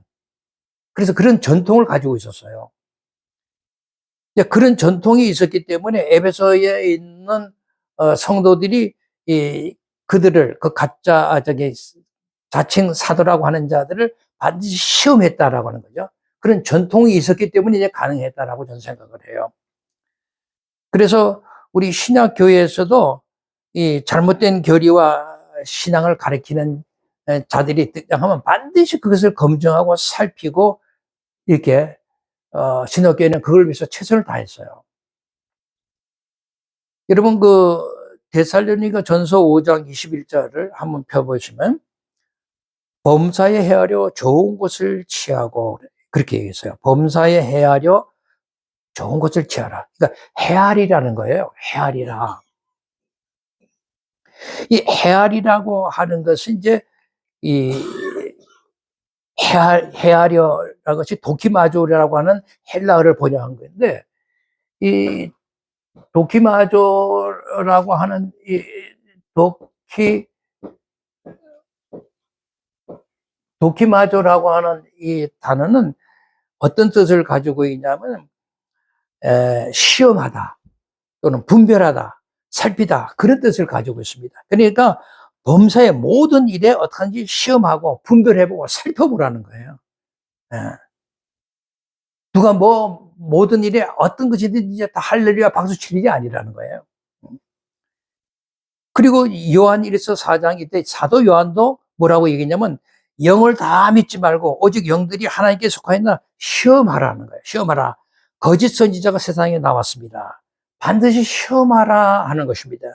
그래서 그런 전통을 가지고 있었어요. 그런 전통이 있었기 때문에 에베소에 있는 성도들이 그들을 자칭 사도라고 하는 자들을 반드시 시험했다라고 하는 거죠. 그런 전통이 있었기 때문에 이제 가능했다라고 저는 생각을 해요. 그래서 우리 신약교회에서도 이 잘못된 교리와 신앙을 가리키는 자들이 등장하면 반드시 그것을 검증하고 살피고 이렇게 신학교에는 그걸 위해서 최선을 다했어요. 여러분 그 데살로니가 전서 5장 21절을 한번 펴보시면 범사에 헤아려 좋은 것을 취하고 그렇게 얘기했어요. 범사에 헤아려 좋은 것을 취하라. 그러니까 헤아리라는 거예요. 헤아리라. 이 헤아리라고 하는 것은 이제 이 헤아려라는 것이 도키마조라고 하는 헬라어를 번역한 건데 이 도키마조라고 하는 이 도키마조라고 하는 이 단어는 어떤 뜻을 가지고 있냐면 시험하다 또는 분별하다, 살피다 그런 뜻을 가지고 있습니다. 그러니까 범사의 모든 일에 어떻게든지 시험하고 분별해보고 살펴보라는 거예요. 예. 누가 뭐 모든 일에 어떤 것이든지 다 할렐루야 박수 칠 일이 아니라는 거예요. 그리고 요한 1서 4장일 때 사도 요한도 뭐라고 얘기했냐면 영을 다 믿지 말고 오직 영들이 하나님께 속하였나 시험하라는 거예요. 시험하라. 거짓 선지자가 세상에 나왔습니다. 반드시 시험하라 하는 것입니다.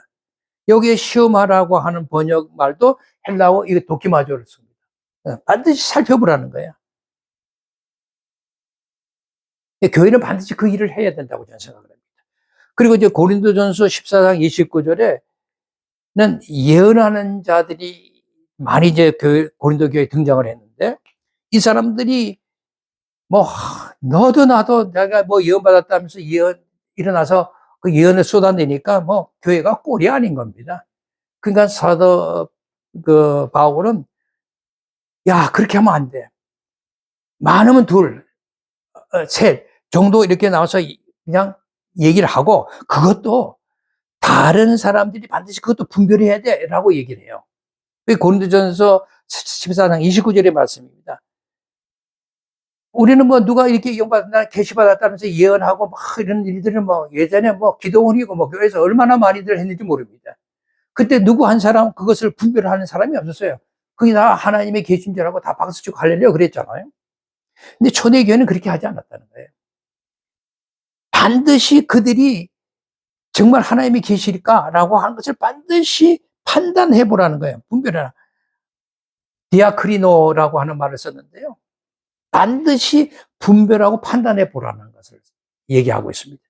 여기에 시험하라고 하는 번역 말도 헬라어 이거 도키마조를 씁니다. 반드시 살펴보라는 거예요. 교회는 반드시 그 일을 해야 된다고 저는 생각을 합니다. 그리고 이제 고린도전서 14장 29절에는 예언하는 자들이 많이 이제 고린도 교회에 등장을 했는데 이 사람들이 뭐 너도 나도 내가 뭐 예언 받았다면서 일어나서 그 예언을 쏟아내니까 뭐 교회가 꼴이 아닌 겁니다. 그러니까 사도 그 바울은 야 그렇게 하면 안 돼. 많으면 둘, 셋 정도 이렇게 나와서 그냥 얘기를 하고 그것도 다른 사람들이 반드시 그것도 분별해야 돼라고 얘기를 해요. 고린도전서 14장 29절의 말씀입니다. 우리는 뭐 누가 이렇게 영받았다, 계시받았다면서 예언하고 막 이런 일들을 뭐 예전에 뭐 기도원이고 뭐 교회에서 얼마나 많이들 했는지 모릅니다. 그때 누구 한 사람 그것을 분별하는 사람이 없었어요. 그게 다 하나님의 계신 줄 알고 다 박수치고 할렐루야 그랬잖아요. 근데 초대교회는 그렇게 하지 않았다는 거예요. 반드시 그들이 정말 하나님이 계실까라고 하는 것을 반드시 판단해 보라는 거예요. 분별해라. 디아크리노라고 하는 말을 썼는데요. 반드시 분별하고 판단해 보라는 것을 얘기하고 있습니다.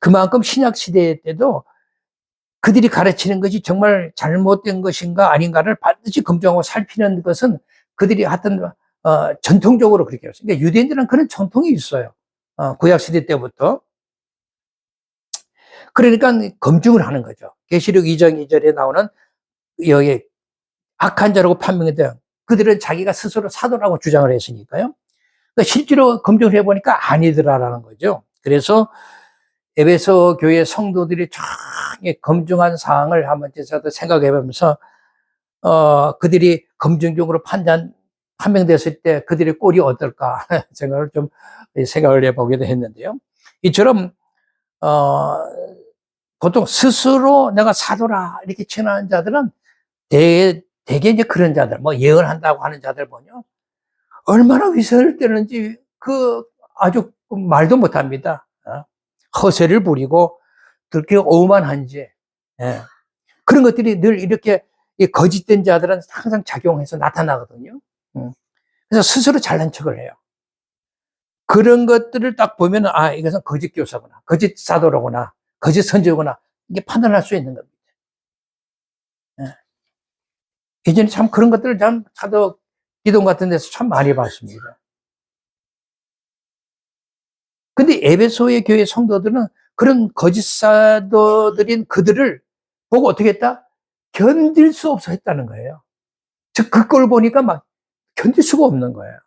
그만큼 신약 시대 때도 그들이 가르치는 것이 정말 잘못된 것인가 아닌가를 반드시 검증하고 살피는 것은 그들이 하여튼 전통적으로 그렇게 했어요. 그러니까 유대인들은 그런 전통이 있어요. 구약 시대 때부터. 그러니까 검증을 하는 거죠. 계시록 2장 2절에 나오는 여기 악한 자라고 판명했대요. 그들은 자기가 스스로 사도라고 주장을 했으니까요. 그러니까 실제로 검증을 해보니까 아니더라라는 거죠. 그래서 에베소 교회 성도들이 쫙 검증한 사항을 한번 생각해보면서 그들이 검증적으로 판명됐을 때 그들의 꼴이 어떨까 생각을 좀 생각을 해보기도 했는데요. 이처럼 보통 스스로 내가 사도라 이렇게 칭하는 자들은 대개 이제 그런 자들, 뭐 예언한다고 하는 자들 보면 얼마나 위선을 떼는지 아주 말도 못합니다. 허세를 부리고 그렇게 오만한지 그런 것들이 늘 이렇게 거짓된 자들은 항상 작용해서 나타나거든요. 그래서 스스로 잘난 척을 해요. 그런 것들을 딱 보면 이것은 거짓 교사구나, 거짓 사도로구나, 거짓 선지구나 이게 판단할 수 있는 겁니다. 예전에 참 그런 것들을 참 사도 기동 같은 데서 참 많이 봤습니다. 근데 에베소의 교회 성도들은 그런 거짓 사도들인 그들을 보고 어떻게 했다? 견딜 수 없어 했다는 거예요. 즉, 그 꼴 보니까 막 견딜 수가 없는 거예요.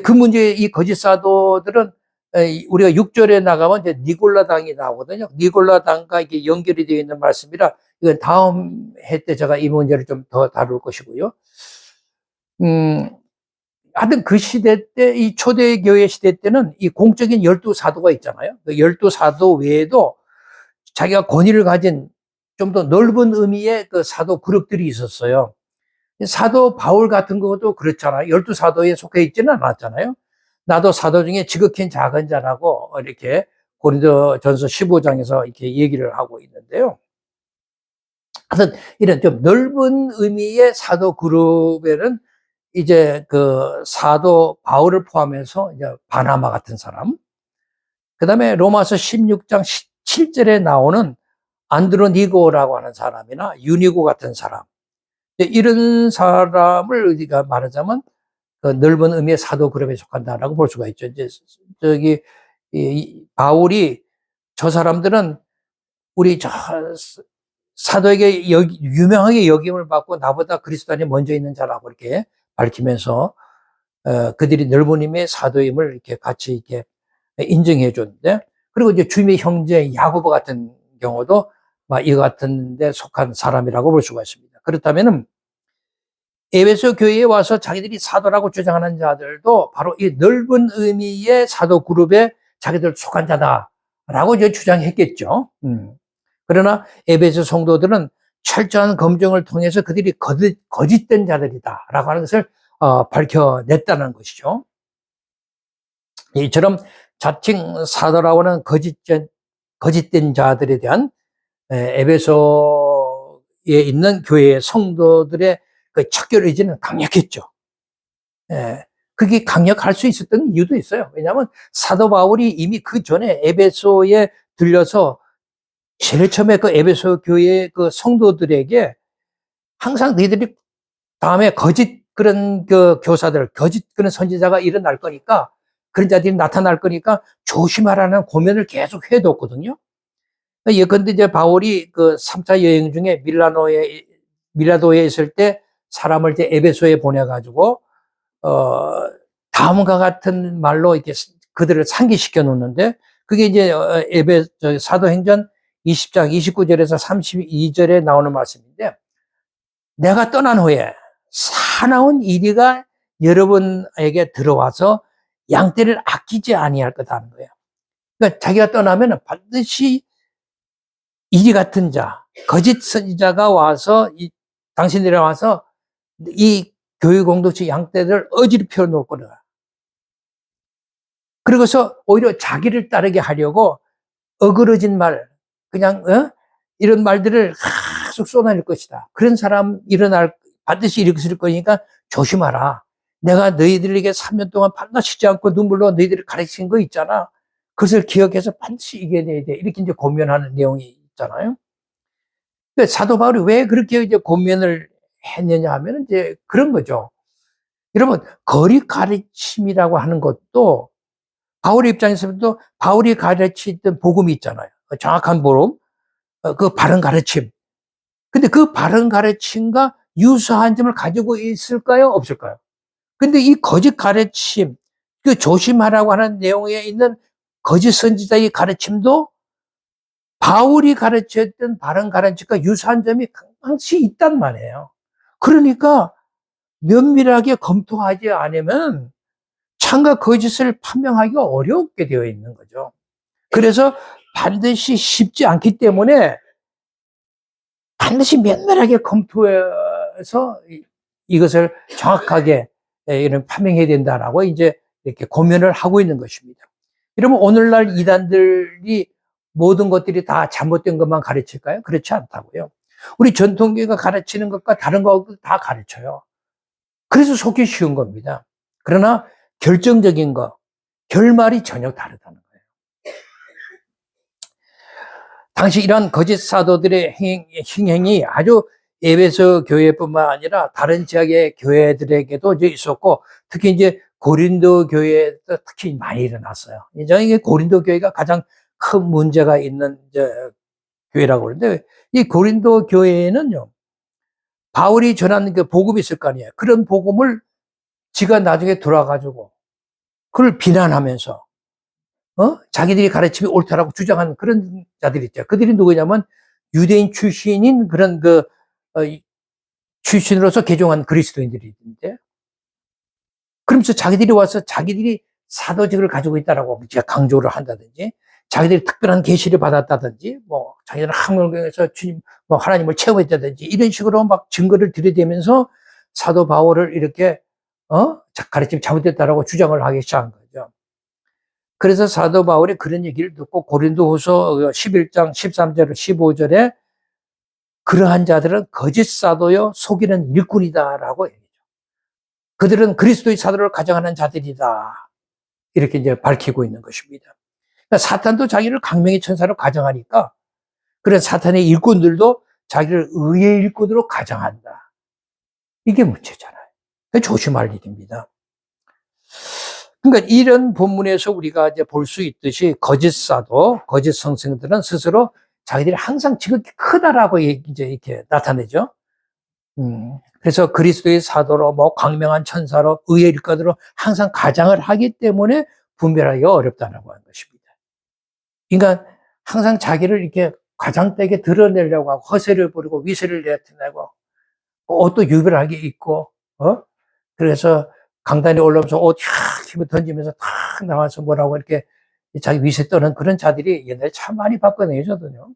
그 문제, 이 거짓 사도들은 우리가 6절에 나가면 이제 니골라당이 나오거든요. 니골라당과 이게 연결이 되어 있는 말씀이라 이건 다음 해 때 제가 이 문제를 좀 더 다룰 것이고요. 하여튼 그 시대 때, 이 초대교회 시대 때는 이 공적인 12사도가 있잖아요. 그 12사도 외에도 자기가 권위를 가진 좀 더 넓은 의미의 그 사도 그룹들이 있었어요. 사도 바울 같은 것도 그렇잖아요. 12사도에 속해 있지는 않았잖아요. 나도 사도 중에 지극히 작은 자라고 이렇게 고린도전서 15장에서 이렇게 얘기를 하고 있는데요. 하여튼 이런 좀 넓은 의미의 사도 그룹에는 이제 그 사도 바울을 포함해서 이제 바나바 같은 사람, 그 다음에 로마서 16장 7절에 나오는 안드로니고라고 하는 사람이나 유니고 같은 사람, 이런 사람을 우리가 말하자면 그 넓은 의미의 사도 그룹에 속한다라고 볼 수가 있죠. 이제 저기 이 바울이 저 사람들은 우리 저 사도에게 유명하게 여김을 받고 나보다 그리스도 안에 먼저 있는 자라고 이렇게 밝히면서 그들이 넓은 의미의 사도임을 이렇게 같이 이렇게 인정해 줬는데, 그리고 이제 주님의 형제 야고보 같은 경우도 막 이와 같은 데 속한 사람이라고 볼 수가 있습니다. 그렇다면은 에베소 교회에 와서 자기들이 사도라고 주장하는 자들도 바로 이 넓은 의미의 사도 그룹에 자기들 속한 자다라고 이제 주장했겠죠. 그러나 에베소 성도들은 철저한 검증을 통해서 그들이 거짓된 자들이다라고 하는 것을 밝혀냈다는 것이죠. 이처럼 자칭 사도라고 하는 거짓된 자들에 대한 에베소에 있는 교회의 성도들의 그 척결 의지는 강력했죠. 그게 강력할 수 있었던 이유도 있어요. 왜냐하면 사도 바울이 이미 그 전에 에베소에 들려서 제일 처음에 그 에베소 교회의 그 성도들에게 항상 너희들이 다음에 거짓 그런 그 교사들, 거짓 그런 선지자가 일어날 거니까, 그런 자들이 나타날 거니까 조심하라는 고면을 계속 해뒀거든요. 예컨대 이제 바울이 그 3차 여행 중에 밀라도에 있을 때 사람을 이제 에베소에 보내가지고, 다음과 같은 말로 이렇게 그들을 상기시켜 놓는데, 그게 이제 사도행전 20장 29절에서 32절에 나오는 말씀인데, 내가 떠난 후에 사나운 이리가 여러분에게 들어와서 양떼를 아끼지 아니할 거다 하는 거예요. 그러니까 자기가 떠나면 반드시 이리 같은 자, 거짓 선지자가 와서 당신들이 와서 이 교회 공동체 양떼들을 어지럽혀 놓을 거다. 그러고서 오히려 자기를 따르게 하려고 어그러진 말, 그냥 이런 말들을 계속 쏟아낼 것이다. 그런 사람 반드시 일으킬 거니까 조심하라. 내가 너희들에게 3년 동안 밤낮 쉬지 않고 눈물로 너희들을 가르친 거 있잖아. 그것을 기억해서 반드시 이겨내야 돼. 이렇게 이제 고면하는 내용이 있잖아요. 사도 바울이 왜 그렇게 이제 고면을 했느냐 하면 이제 그런 거죠. 여러분, 거리 가르침이라고 하는 것도 바울의 입장에서도 바울이 가르치던 복음이 있잖아요. 정확한 복음, 그 바른 가르침. 근데 그 바른 가르침과 유사한 점을 가지고 있을까요? 없을까요? 근데 이 거짓 가르침, 그 조심하라고 하는 내용에 있는 거짓 선지자의 가르침도 바울이 가르쳤던 바른 가르침과 유사한 점이 항상 있단 말이에요. 그러니까 면밀하게 검토하지 않으면 참과 거짓을 판명하기가 어렵게 되어 있는 거죠. 그래서 반드시 쉽지 않기 때문에 반드시 면밀하게 검토해서 이것을 정확하게 이런 판명해야 된다라고 이제 이렇게 고민을 하고 있는 것입니다. 여러분, 오늘날 이단들이 모든 것들이 다 잘못된 것만 가르칠까요? 그렇지 않다고요. 우리 전통교회가 가르치는 것과 다른 것도 다 가르쳐요. 그래서 속기 쉬운 겁니다. 그러나 결정적인 거, 결말이 전혀 다르다는 거예요. 당시 이러한 거짓 사도들의 행행이 아주 에베소 교회뿐만 아니라 다른 지역의 교회들에게도 이제 있었고, 특히 이제 고린도 교회도 특히 많이 일어났어요. 이제 고린도 교회가 가장 큰 문제가 있는 이제 교회라고 그러는데, 이 고린도 교회는요, 바울이 전한 그 복음이 있을 거 아니에요. 그런 복음을 지가 나중에 돌아가지고 그걸 비난하면서 자기들이 가르침이 옳다라고 주장하는 그런 자들이 있죠. 그들이 누구냐면 유대인 출신인 그런 출신으로서 개종한 그리스도인들이 있는데, 그러면서 자기들이 와서 자기들이 사도직을 가지고 있다라고 제가 강조를 한다든지, 자기들이 특별한 계시를 받았다든지, 뭐, 자기들은 학문경에서 주님, 뭐, 하나님을 체험했다든지, 이런 식으로 막 증거를 들이대면서 사도 바울을 이렇게, 가르침 잘못됐다라고 주장을 하기 시작한 거죠. 그래서 사도 바울이 그런 얘기를 듣고 고린도후서 11장 13절, 15절에 그러한 자들은 거짓 사도요, 속이는 일꾼이다라고 얘기해요. 그들은 그리스도의 사도를 가정하는 자들이다. 이렇게 이제 밝히고 있는 것입니다. 그러니까 사탄도 자기를 강명의 천사로 가정하니까 그런 사탄의 일꾼들도 자기를 의의 일꾼으로 가정한다. 이게 문제잖아요. 조심할 일입니다. 그러니까 이런 본문에서 우리가 이제 볼 수 있듯이 거짓 사도, 거짓 성승들은 스스로 자기들이 항상 지극히 크다라고 이제 이렇게 나타내죠. 그래서 그리스도의 사도로 뭐 광명한 천사로 의의 일꾼으로 항상 가장을 하기 때문에 분별하기가 어렵다라고 하는 것입니다. 그러니까 항상 자기를 이렇게 과장되게 드러내려고 하고 허세를 부리고 위세를 내어내고 옷도 유별하게 입고 그래서 강단에 올라오면서 옷 쫙 힘을 던지면서 탁 나와서 뭐라고 이렇게 자기 위세 떠는 그런 자들이 옛날에 참 많이 봤거든요, 저도요.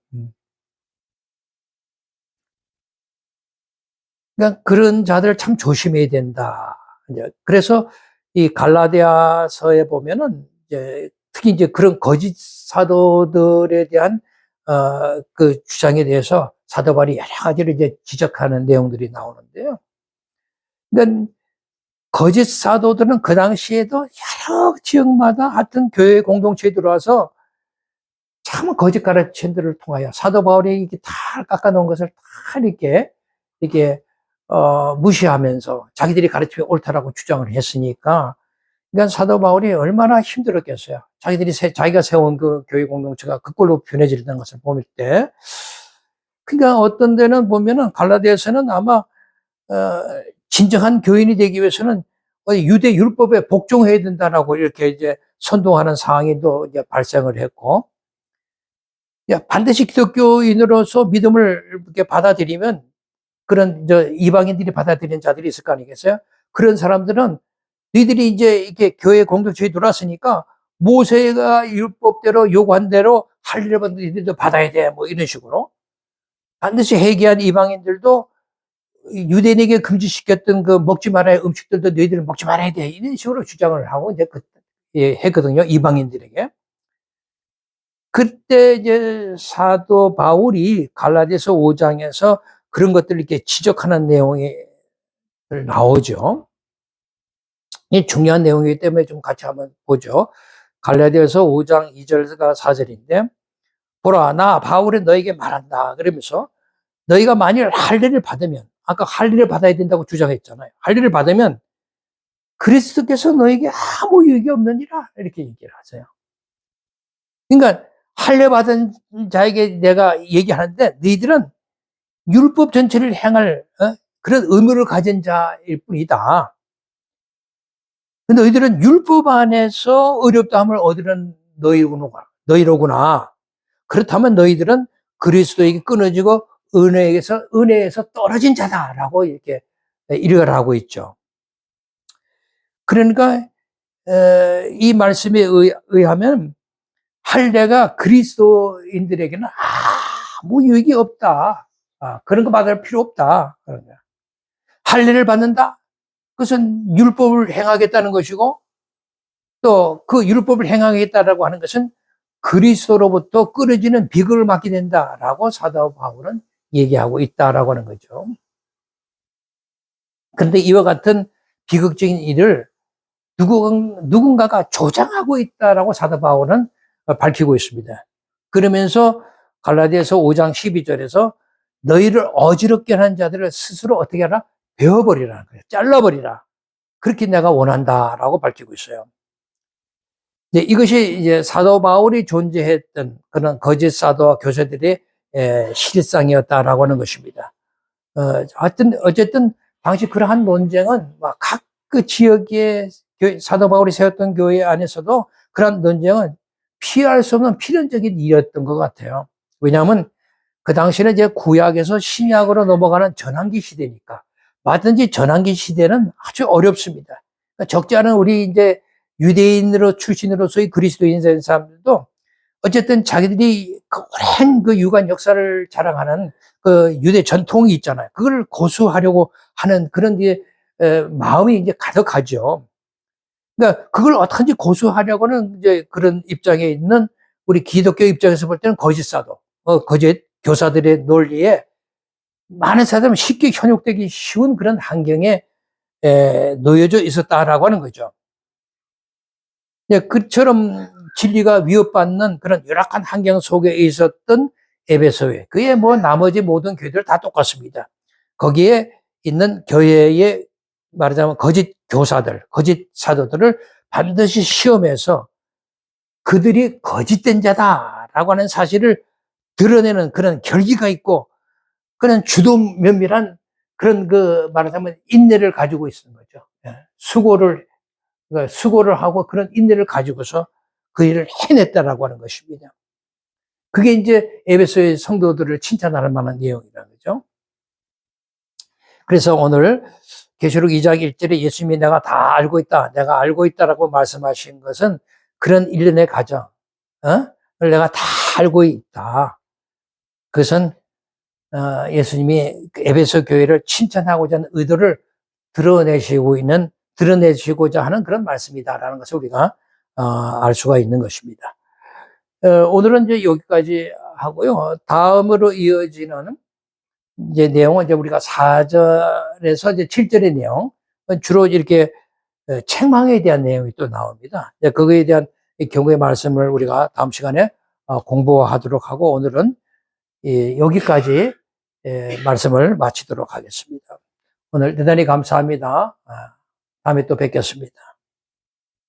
그러니까 그런 자들을 참 조심해야 된다. 그래서 이 갈라디아서에 보면은 이제 특히 이제 그런 거짓 사도들에 대한 그 주장에 대해서 사도 바울이 여러 가지를 이제 지적하는 내용들이 나오는데요. 그러니까 거짓 사도들은 그 당시에도 여러 지역마다 하여튼 교회 공동체에 들어와서 참 거짓 가르침들을 통하여 사도 바울이 이렇게 다 깎아놓은 것을 다 이렇게 무시하면서 자기들이 가르침이 옳다라고 주장을 했으니까, 그러니까 사도 바울이 얼마나 힘들었겠어요. 자기가 세운 그 교회 공동체가 그꼴로 변해지는 것을 볼 때. 그러니까 어떤 데는 보면은 갈라디아서는 아마 진정한 교인이 되기 위해서는 유대 율법에 복종해야 된다라고 이렇게 이제 선동하는 상황이 또 이제 발생을 했고, 반드시 기독교인으로서 믿음을 이렇게 받아들이면 그런 이방인들이 받아들이는 자들이 있을 거 아니겠어요? 그런 사람들은 너희들이 이제 이렇게 교회 공동체에 들어왔으니까 모세가 율법대로 요구한 대로 할 일을 너희들도 받아야 돼. 뭐 이런 식으로. 반드시 회개한 이방인들도 유대인에게 금지시켰던 그 먹지 말아야 할 음식들도 너희들은 먹지 말아야 돼. 이런 식으로 주장을 하고 이제 했거든요. 이방인들에게. 그때 이제 사도 바울이 갈라디아서 5장에서 그런 것들을 이렇게 지적하는 내용이 나오죠. 이 중요한 내용이기 때문에 좀 같이 한번 보죠. 갈라디아서 5장 2절과 4절인데, 보라, 나 바울이 너에게 말한다. 그러면서 너희가 만일 할례를 받으면, 아까 할례를 받아야 된다고 주장했잖아요. 할례를 받으면 그리스도께서 너에게 아무 유익이 없느니라 이렇게 얘기를 하세요. 그러니까 할례 받은 자에게 내가 얘기하는데 너희들은 율법 전체를 행할 그런 의무를 가진 자일 뿐이다. 근데 너희들은 율법 안에서 어렵다함을 얻으는 너희로구나. 그렇다면 너희들은 그리스도에게 끊어지고 은혜에서 떨어진 자다라고 이렇게 일을 하고 있죠. 그러니까 이 말씀에 의하면 할례가 그리스도인들에게는 아무 유익이 없다. 그런 거 받을 필요 없다. 할례를 받는다? 그것은 율법을 행하겠다는 것이고, 또 그 율법을 행하겠다라고 하는 것은 그리스도로부터 끊어지는 비극을 맞게 된다라고 사도 바울은 얘기하고 있다라고 하는 거죠. 그런데 이와 같은 비극적인 일을 누군가가 조장하고 있다라고 사도 바울은 밝히고 있습니다. 그러면서 갈라디아서 5장 12절에서 너희를 어지럽게 하는 자들을 스스로 어떻게 하라? 베어버리라는 거예요. 잘라버리라. 그렇게 내가 원한다라고 밝히고 있어요. 이것이 이제 사도 바울이 존재했던 그런 거짓 사도와 교사들의 실상이었다라고 하는 것입니다. 어쨌든 당시 그러한 논쟁은 각 그 지역의 사도 바울이 세웠던 교회 안에서도 그런 논쟁은 피할 수 없는 필연적인 일이었던 것 같아요. 왜냐하면 그 당시는 이제 구약에서 신약으로 넘어가는 전환기 시대니까, 뭐든지 전환기 시대는 아주 어렵습니다. 적지 않은 우리 이제 유대인으로 출신으로서의 그리스도인 된 사람들도 어쨌든 자기들이 그 오랜 그 유관 역사를 자랑하는 그 유대 전통이 있잖아요. 그걸 고수하려고 하는 그런 마음이 이제 가득하죠. 그러니까 그걸 어떻게든지 고수하려고는 이제 그런 입장에 있는 우리 기독교 입장에서 볼 때는 거짓 사도, 거짓 교사들의 논리에 많은 사람은 쉽게 현혹되기 쉬운 그런 환경에 놓여져 있었다라고 하는 거죠. 그처럼 진리가 위협받는 그런 열악한 환경 속에 있었던 에베소에, 그의 뭐 나머지 모든 교회들 다 똑같습니다. 거기에 있는 교회의 말하자면 거짓 교사들, 거짓 사도들을 반드시 시험해서 그들이 거짓된 자다라고 하는 사실을 드러내는 그런 결기가 있고 그런 주도 면밀한 그런 그 말하자면 인내를 가지고 있는 거죠. 수고를 하고 그런 인내를 가지고서 그 일을 해냈다라고 하는 것입니다. 그게 이제 에베소의 성도들을 칭찬할 만한 내용이라는 거죠. 그래서 오늘 계시록 2장 1절에 예수님이 내가 다 알고 있다, 내가 알고 있다라고 말씀하신 것은 그런 일련의 과정, 내가 다 알고 있다. 그것은 예수님이 에베소 교회를 칭찬하고자 하는 의도를 드러내시고자 하는 그런 말씀이다라는 것을 우리가 알 수가 있는 것입니다. 오늘은 이제 여기까지 하고요. 다음으로 이어지는 이제 내용은 이제 우리가 4절에서 이제 7절의 내용, 주로 이렇게 책망에 대한 내용이 또 나옵니다. 그거에 대한 경고의 말씀을 우리가 다음 시간에 공부하도록 하고, 오늘은 여기까지 말씀을 마치도록 하겠습니다. 오늘 대단히 감사합니다. 다음에 또 뵙겠습니다.